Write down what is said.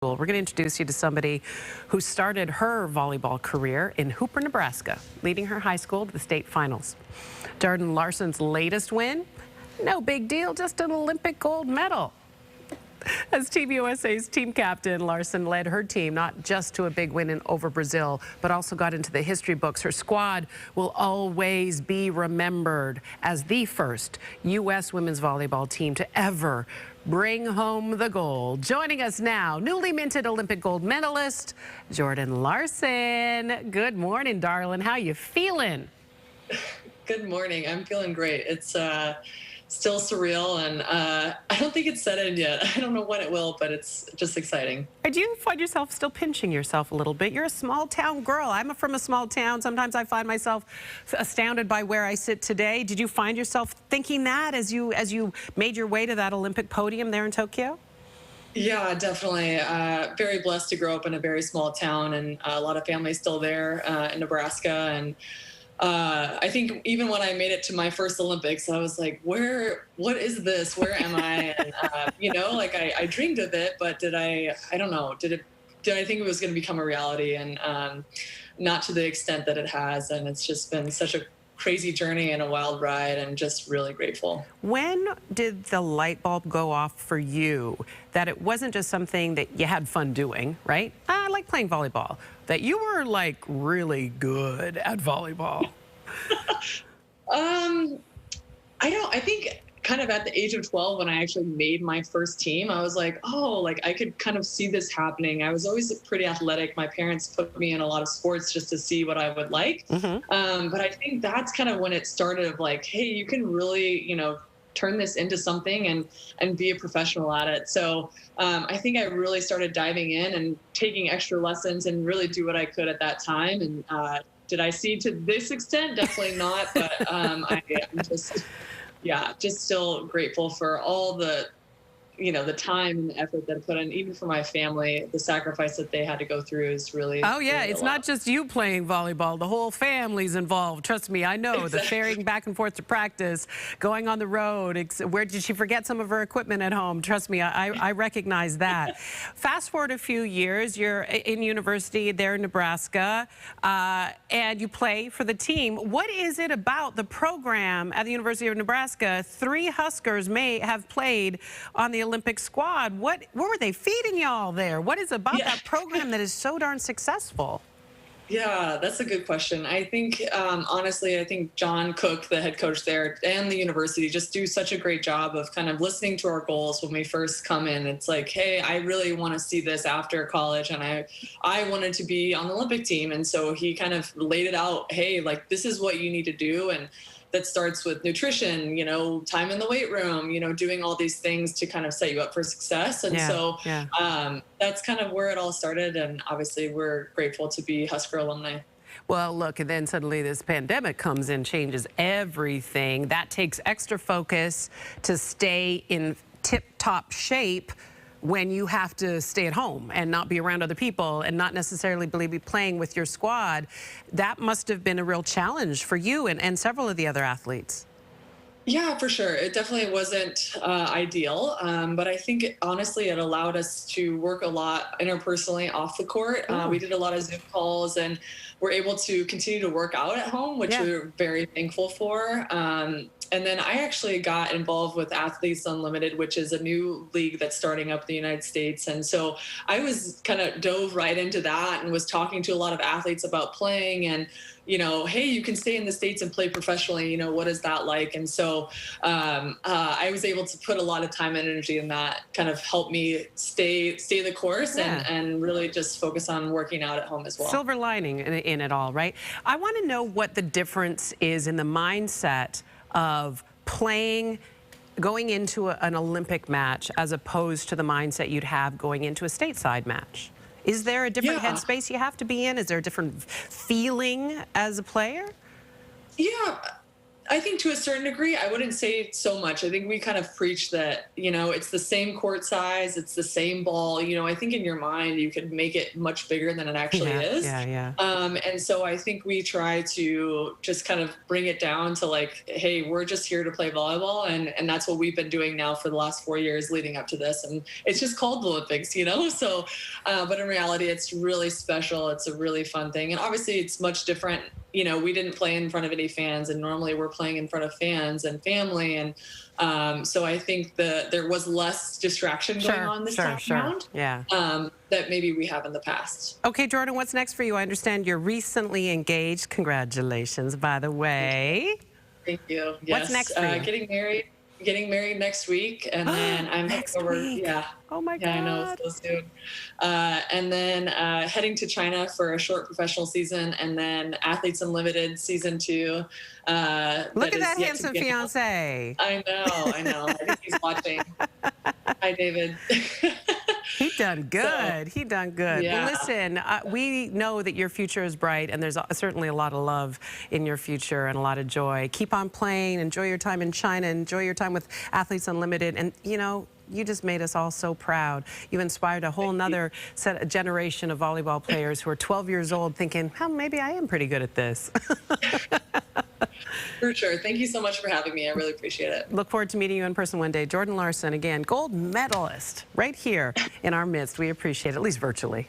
We're going to introduce you to somebody who started her volleyball career in Hooper, Nebraska, leading her high school to the state finals. Darden Larson's latest win, no big deal, just an Olympic gold medal. As Team USA's team captain, Larson led her team not just to a big win over Brazil, but also got into the history books. Her squad will always be remembered as the first U.S. women's volleyball team to ever bring home the gold. Joining us now, newly minted Olympic gold medalist, Darden Larson. Good morning, darling. How you feeling? Good morning. I'm feeling great. It's still surreal, and I don't think it's set in yet. I don't know when it will, but it's just exciting. Do you find yourself still pinching yourself a little bit? You're a small town girl. I'm from a small town. Sometimes I find myself astounded by where I sit today. Did you find yourself thinking that as you made your way to that Olympic podium there in Tokyo? Yeah, definitely. Very blessed to grow up in a very small town, and a lot of family still there in Nebraska. And I think even when I made it to my first Olympics, I was like, what is this? Where am I? And, like I dreamed of it, but I don't know, did I think it was going to become a reality? And not to the extent that it has. And it's just been such a crazy journey and a wild ride, and just really grateful. When did the light bulb go off for you that it wasn't just something that you had fun doing, right? I like playing volleyball. That you were like really good at volleyball? I think kind of at the age of 12, when I actually made my first team, I was like, oh, like I could kind of see this happening. I was always pretty athletic. My parents put me in a lot of sports just to see what I would like. But I think that's kind of when it started of like, hey, you can really, turn this into something and be a professional at it. So I think I really started diving in and taking extra lessons and really do what I could at that time. And did I see to this extent? Definitely not. But I'm just still grateful for all the time and the effort that I put in, even for my family. The sacrifice that they had to go through is really. Oh, yeah. Really it's not just you playing volleyball. The whole family's involved. Trust me, I know. Exactly. The ferrying back and forth to practice, going on the road. Where did she forget some of her equipment at home? Trust me, I recognize that. Fast forward a few years, you're in university there in Nebraska, and you play for the team. What is it about the program at the University of Nebraska? 3 Huskers may have played on the Olympic squad. What were they feeding y'all there? What is about that program that is so darn successful? Yeah, that's a good question. I think, honestly, I think John Cook, the head coach there, and the university just do such a great job of kind of listening to our goals when we first come in. It's like, hey, I really want to see this after college, and I wanted to be on the Olympic team. And so he kind of laid it out, hey, like, this is what you need to do. And that starts with nutrition, time in the weight room, doing all these things to kind of set you up for success. And that's kind of where it all started. And obviously we're grateful to be Husker alumni. Well, look, and then suddenly this pandemic comes in, changes everything. That takes extra focus to stay in tip-top shape when you have to stay at home and not be around other people and not necessarily be playing with your squad. That must have been a real challenge for you and several of the other athletes. Yeah, for sure. It definitely wasn't ideal, but I think honestly it allowed us to work a lot interpersonally off the court. We did a lot of Zoom calls and were able to continue to work out at home, which we're very thankful for. And then I actually got involved with Athletes Unlimited, which is a new league that's starting up in the United States. And so I was kind of dove right into that and was talking to a lot of athletes about playing and, hey, you can stay in the States and play professionally. What is that like? And so I was able to put a lot of time and energy in that, kind of help me stay the course and really just focus on working out at home as well. Silver lining in it all, right? I want to know what the difference is in the mindset of playing, going into an Olympic match as opposed to the mindset you'd have going into a stateside match. Is there a different headspace you have to be in? Is there a different feeling as a player? Yeah, I think to a certain degree, I wouldn't say so much. I think we kind of preach that, it's the same court size, it's the same ball. I think in your mind, you could make it much bigger than it actually Yeah, is. yeah, yeah. And so I think we try to just kind of bring it down to like, hey, we're just here to play volleyball. And that's what we've been doing now for the last 4 years leading up to this. And it's just called the Olympics. So, but in reality, it's really special. It's a really fun thing. And obviously, it's much different. We didn't play in front of any fans, and normally we're playing in front of fans and family. And so I think there was less distraction going on this time around. Yeah. That maybe we have in the past. Okay, Jordan, what's next for you? I understand you're recently engaged. Congratulations, by the way. Thank you. Yes. What's next for you? Getting married next week, and then I'm next heading over. week. Yeah. Oh my God. Yeah, I know, it's so soon. And then heading to China for a short professional season, and then Athletes Unlimited season 2. Look at that handsome fiance. I know. I think he's watching. Hi, David. He done good. He done good. Yeah. Well, listen, we know that your future is bright, and there's certainly a lot of love in your future and a lot of joy. Keep on playing. Enjoy your time in China. Enjoy your time with Athletes Unlimited. And, you just made us all so proud. You inspired a whole nother generation of volleyball players who are 12 years old thinking, maybe I am pretty good at this. For sure. Thank you so much for having me. I really appreciate it. Look forward to meeting you in person one day. Jordan Larson, again, gold medalist right here in our midst. We appreciate it, at least virtually.